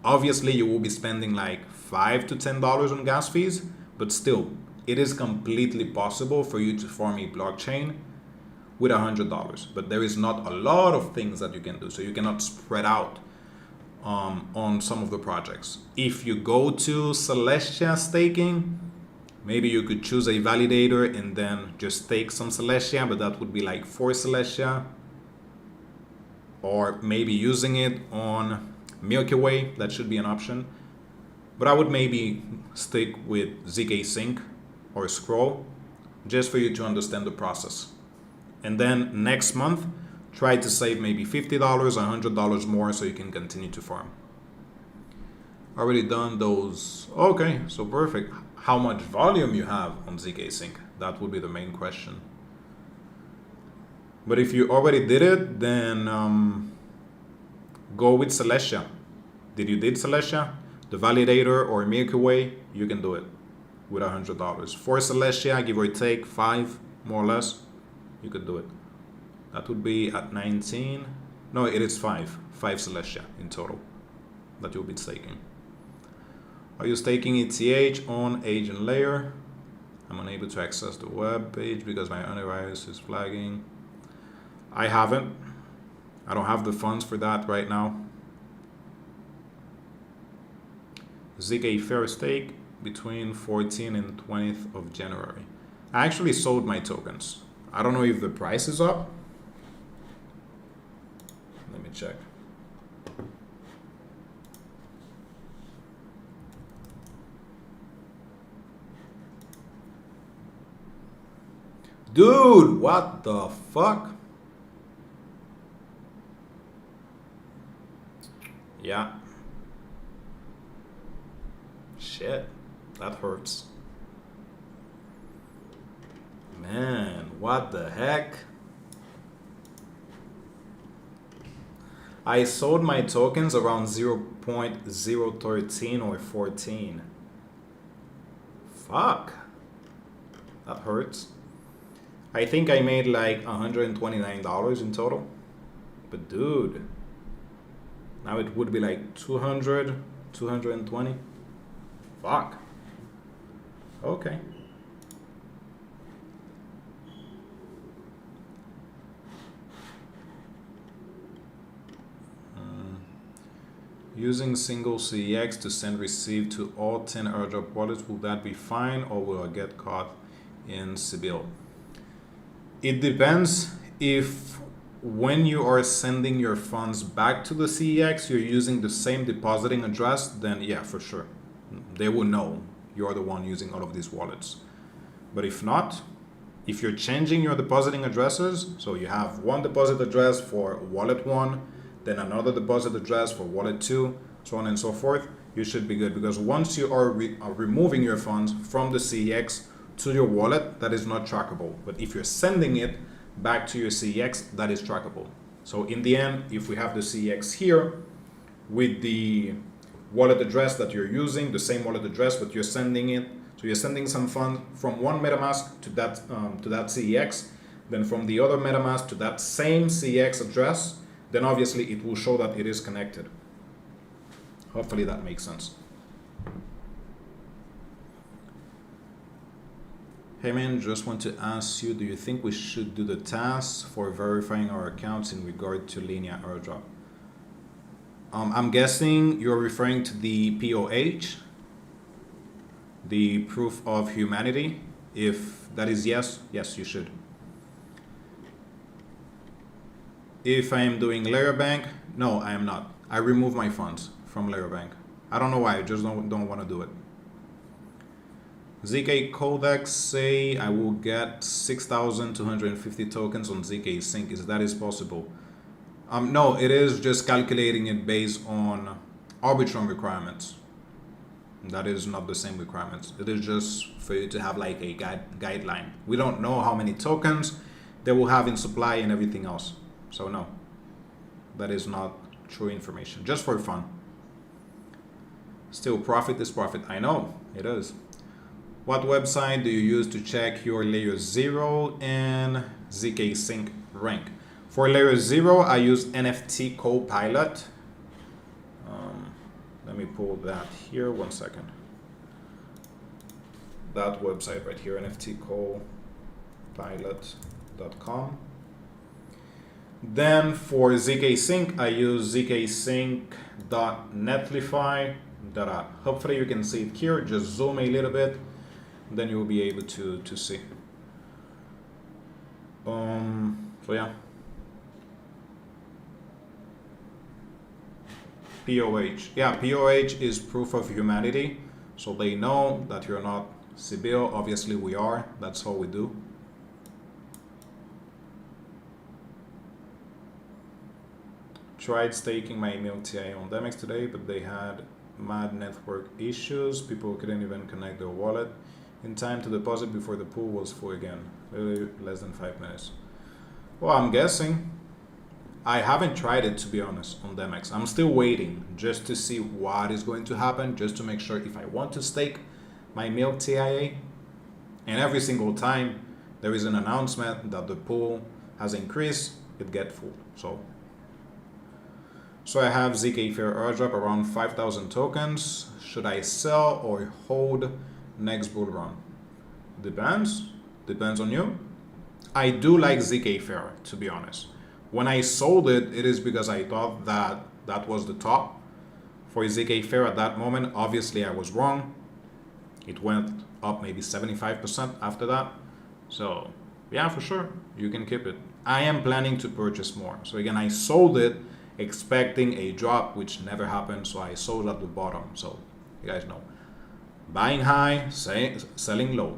Obviously, you will be spending like $5 to $10 on gas fees, but still, it is completely possible for you to farm a blockchain with $100. But there is not a lot of things that you can do, so you cannot spread out on some of the projects. If you go to Celestia staking, maybe you could choose a validator and then just stake some Celestia, but that would be like 4 Celestia. Or maybe using it on Milky Way, that should be an option. But I would maybe stick with ZK Sync or Scroll, just for you to understand the process. And then next month, try to save maybe $50, $100 more so you can continue to farm. Already done those. Okay, so perfect. How much volume you have on ZK Sync? That would be the main question. But if you already did it, then go with Celestia. Did Celestia? The validator or Milky Way, you can do it with $100. For Celestia, give or take 5, more or less, you could do it. That would be at 19. No, it is 5 Celestia in total that you'll be staking. Are you staking ETH on agent layer? I'm unable to access the web page because my antivirus is flagging. I haven't. I don't have the funds for that right now. ZK fair stake between 14th and 20th of January. I actually sold my tokens. I don't know if the price is up. Let me check. Dude, what the fuck? Yeah. Shit, that hurts. Man, what the heck? I sold my tokens around 0.013 or 14. Fuck. That hurts. I think I made like $129 in total. But dude, now it would be like 200, 220. Fuck. Okay. Using single CEX to send receive to all 10 airdrop wallets, will that be fine or will I get caught in Sibyl? It depends. If when you are sending your funds back to the CEX, you're using the same depositing address, then yeah, for sure. They will know you're the one using all of these wallets. But if not, if you're changing your depositing addresses, so you have one deposit address for wallet 1, then another deposit address for wallet 2, so on and so forth, you should be good. Because once you are removing your funds from the CEX to your wallet, that is not trackable. But if you're sending it back to your CEX, that is trackable. So in the end, if we have the CEX here with the wallet address that you're using, the same wallet address, but you're sending it, so you're sending some funds from one MetaMask to that CEX, then from the other MetaMask to that same CEX address, then obviously it will show that it is connected. Hopefully that makes sense. Hey man, just want to ask you, do you think we should do the tasks for verifying our accounts in regard to linear airdrop? I'm guessing you're referring to the POH, the proof of humanity. If that is yes, you should. If I am doing Layer Bank, no, I am not. I remove my funds from Layer Bank. I don't know why, I just don't want to do it. ZK Codex say I will get 6,250 tokens on ZK Sync. Is that possible? No, it is just calculating it based on Arbitrum requirements. That is not the same requirements. It is just for you to have like a guideline. We don't know how many tokens they will have in supply and everything else. So no, that is not true information, just for fun. Still, profit is profit. I know, it is. What website do you use to check your layer 0 and ZK Sync rank? For layer 0, I use NFT Copilot. Let me pull that here, 1 second. That website right here, nftcopilot.com. Then for ZK Sync, I use zksync.netlify. Hopefully you can see it here. Just zoom a little bit, then you'll be able to see. So yeah. POH. Yeah, POH is proof of humanity. So they know that you're not Sibyl. Obviously we are. That's all we do. Tried staking my MLTI on Demex today, but they had mad network issues. People couldn't even connect their wallet in time to deposit before the pool was full again. Literally less than 5 minutes. Well, I'm guessing. I haven't tried it, to be honest, on Demex. I'm still waiting just to see what is going to happen, just to make sure if I want to stake my milk TIA. And every single time there is an announcement that the pool has increased, it gets full. So I have ZK Fair airdrop around 5,000 tokens. Should I sell or hold next bull run? Depends on you. I do like ZK Fair, to be honest. When I sold it, it is because I thought that that was the top for ZK Fair at that moment. Obviously, I was wrong. It went up maybe 75% after that. So yeah, for sure, you can keep it. I am planning to purchase more. So again, I sold it expecting a drop, which never happened. So I sold at the bottom. So you guys know, buying high, selling low.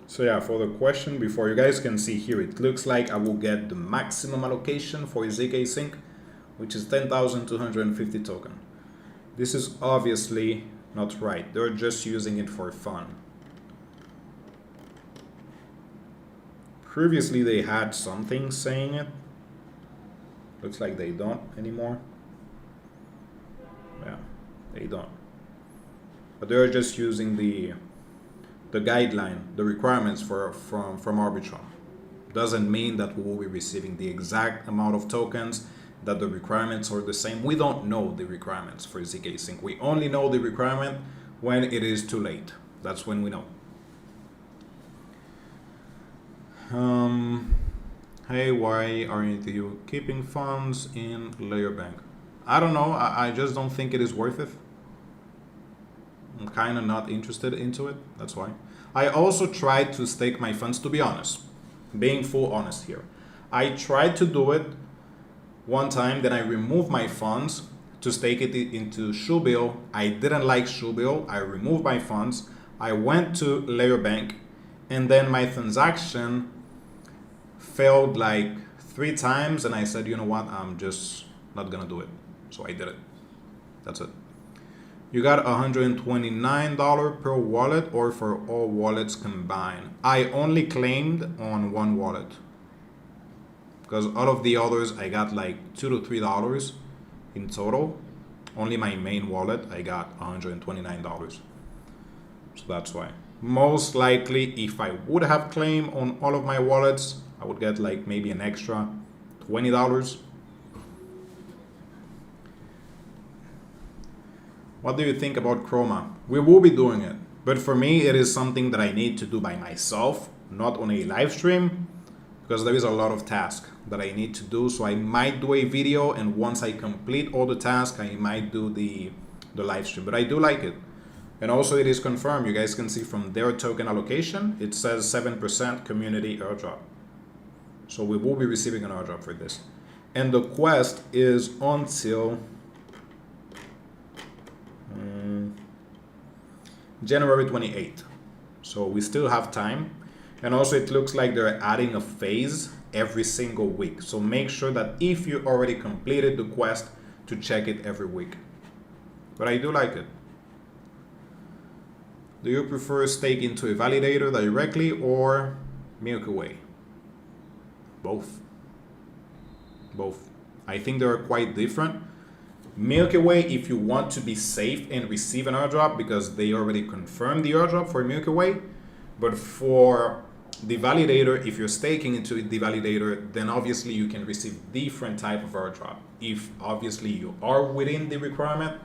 So yeah, for the question before, you guys can see here, it looks like I will get the maximum allocation for ZK Sync, which is 10,250 token. This is obviously not right. They're just using it for fun. Previously they had something saying it. Looks like they don't anymore. Yeah, they don't. But they're just using the guideline, the requirements from Arbitrum. Doesn't mean that we will be receiving the exact amount of tokens, that the requirements are the same. We don't know the requirements for ZK Sync. We only know the requirement when it is too late. That's when we know. Hey, why aren't you keeping funds in Layer Bank? I don't know. I just don't think it is worth it. I'm kind of not interested into it. That's why. I also tried to stake my funds, to be honest. Being full honest here. I tried to do it one time, then I removed my funds to stake it into Shoebill. I didn't like Shoebill. I removed my funds. I went to Layer Bank, and then my transaction failed like 3 times, and I said, you know what, I'm just not gonna do it. So I did it. That's it. You got $129 per wallet or for all wallets combined? I only claimed on one wallet, because all of the others I got like $2 to $3 in total. Only my main wallet I got $129. So that's why. Most likely, if I would have claimed on all of my wallets, I would get like maybe an extra $20. What do you think about Chroma? We will be doing it, but for me, it is something that I need to do by myself, not on a live stream, because there is a lot of tasks that I need to do. So I might do a video, and once I complete all the tasks, I might do the live stream. But I do like it. And also it is confirmed. You guys can see from their token allocation, it says 7% community airdrop. So we will be receiving an airdrop for this. And the quest is until January 28th. So we still have time. And also it looks like they're adding a phase every single week. So make sure that if you already completed the quest, to check it every week. But I do like it. Do you prefer stake into a validator directly or Milky Way? Both. Both. I think they are quite different. Milky Way, if you want to be safe and receive an airdrop, because they already confirmed the airdrop for Milky Way. But for the validator, if you're staking into the validator, then obviously you can receive different type of airdrop. If obviously you are within the requirement.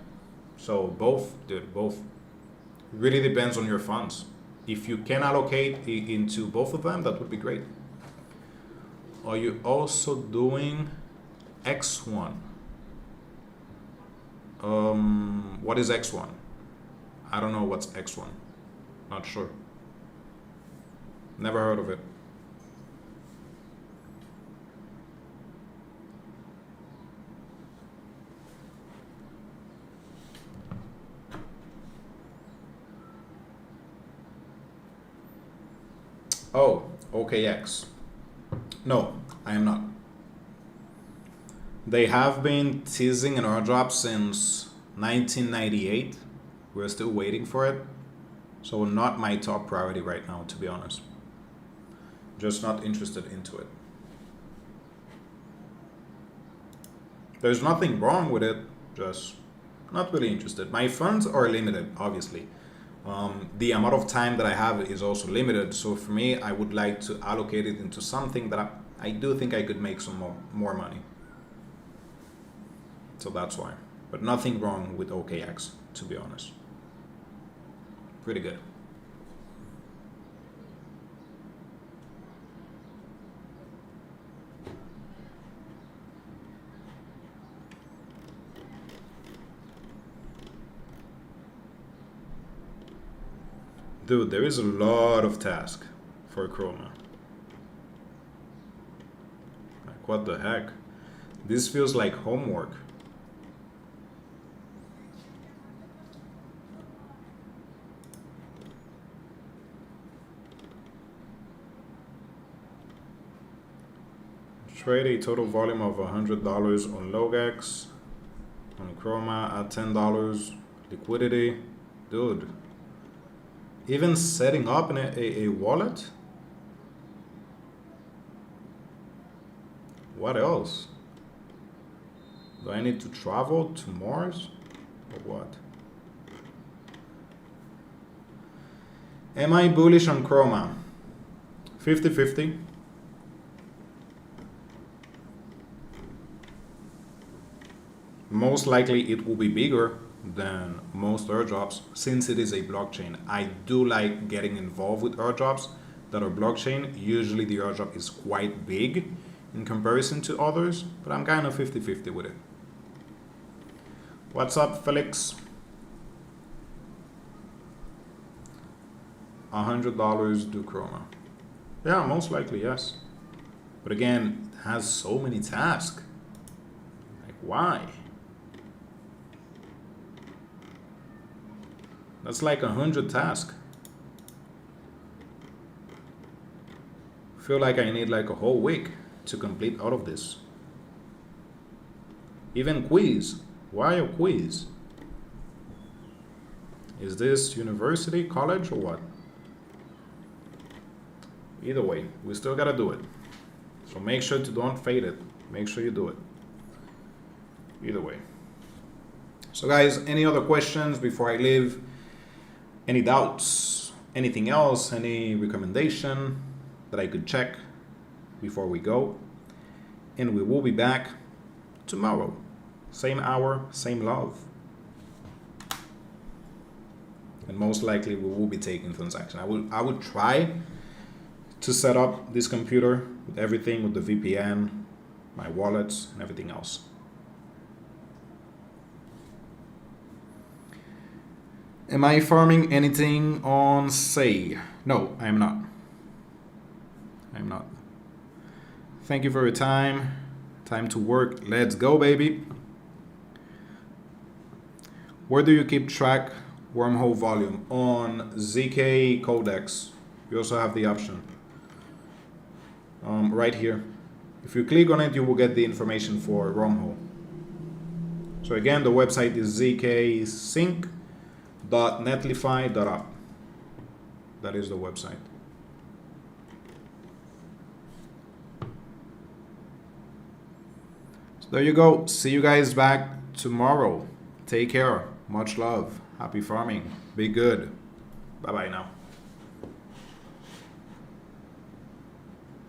So both, dude, both. Really depends on your funds. If you can allocate into both of them, that would be great. Are you also doing X1? What is X1? I don't know what's X1. Not sure. Never heard of it. Oh, OKX. No, I am not. They have been teasing an airdrop since 1998. We're still waiting for it. So not my top priority right now, to be honest. Just not interested into it. There's nothing wrong with it, just not really interested. My funds are limited, obviously. The amount of time that I have is also limited. So for me, I would like to allocate it into something that I do think I could make some more money. So that's why. But nothing wrong with OKX, to be honest. Pretty good. Dude, there is a lot of tasks for Chroma. Like, what the heck? This feels like homework. Trade a total volume of $100 on Logex, on Chroma at $10. Liquidity, dude. Even setting up a wallet? What else? Do I need to travel to Mars? Or what? Am I bullish on Chroma? 50-50. Most likely it will be bigger than most airdrops since it is a blockchain. I do like getting involved with airdrops that are blockchain. Usually the airdrop is quite big in comparison to others, but I'm kind of 50-50 with it. What's up, Felix? $100 do Chroma. Yeah, most likely, yes. But again, it has so many tasks. Like, why? That's like 100 tasks. Feel like I need like a whole week to complete all of this. Even quiz. Why a quiz? Is this university, college, or what? Either way, we still gotta do it. So make sure to don't fade it. Make sure you do it. Either way. So guys, any other questions before I leave? Any doubts? Anything else? Any recommendation that I could check before we go? And we will be back tomorrow. Same hour, same love. And most likely we will be taking transaction. I would try to set up this computer with everything, with the VPN, my wallets, and everything else. Am I farming anything on Say? No, I am not. I'm not. Thank you for your time. Time to work. Let's go, baby. Where do you keep track wormhole volume? On ZK Codex. You also have the option. Right here. If you click on it, you will get the information for wormhole. So again, the website is zksync.netlify.app. That is the website. So there you go. See you guys back tomorrow. Take care. Much love. Happy farming. Be good. Bye-bye now.